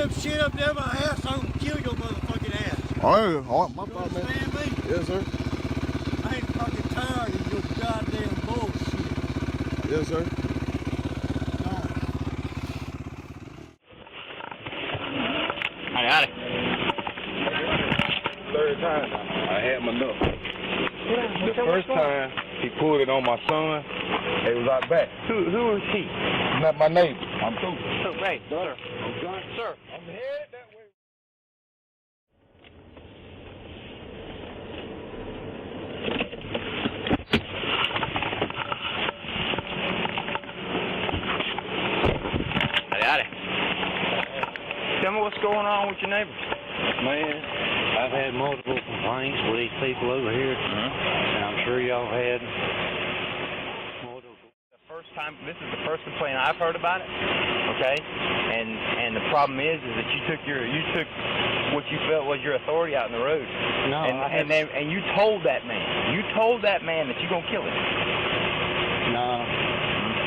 them shit up there in my ass, I'm gonna kill your motherfucking ass. All right, my You fault, man. understand me? Yes, sir. I ain't fucking tired of your goddamn bullshit. Yes, sir. I got it. Third time now. I had my number. The first time he pulled it on my son, it was out back. Who is he? Not my neighbor. I'm through. Oh, hey, sir. Sir. I'm headed that way. I got it. Tell me what's going on with your neighbor. Man, I've had multiple complaints with these people over here, and I'm sure y'all had multiple. This is the first complaint I've heard about it. Okay, and the problem is that you took what you felt was your authority out in the road. No, and you told that man. You told that man that you're gonna kill him. No.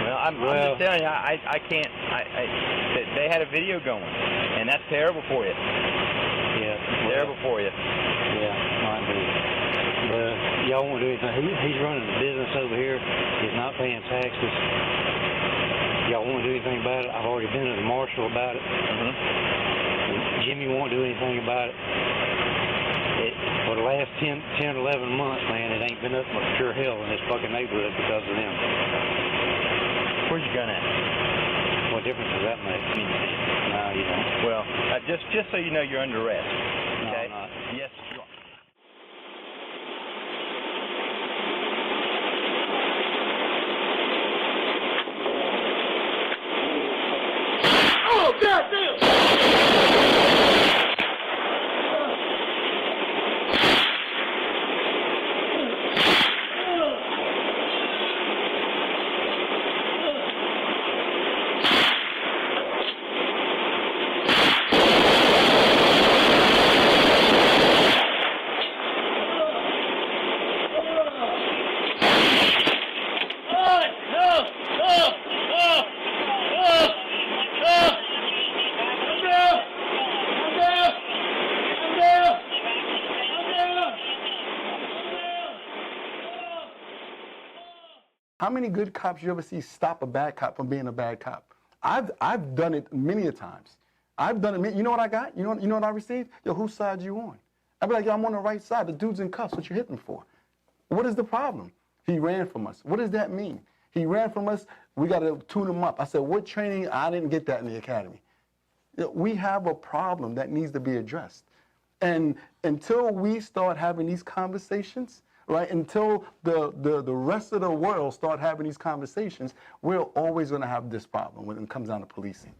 Well, I'm just telling you, I can't. They had a video going, and that's terrible for you. Yeah. Terrible for you. Yeah, might be. But y'all won't do anything. He's running a business over here. He's not paying taxes. Y'all won't do anything about it. I've already been to the marshal about it. Jimmy won't do anything about it. For the last 10 or 11 months, man, it ain't been nothing but pure hell in this fucking neighborhood because of them. Where's your gun at? What difference does that make? No, you don't. Well, just so you know, you're under arrest. Okay? No, I'm not. Yes, you are. Oh, goddamn! How many good cops you ever see stop a bad cop from being a bad cop? I've done it many a times. I've done it. You know what I got? You know what I received? Yo, whose side you on? I'd be like, yo, I'm on the right side. The dude's in cuffs. What you hitting for? What is the problem? He ran from us. What does that mean? He ran from us. We got to tune him up. I said, what training? I didn't get that in the academy. We have a problem that needs to be addressed. And until we start having these conversations, right, until the rest of the world start having these conversations, we're always going to have this problem when it comes down to policing.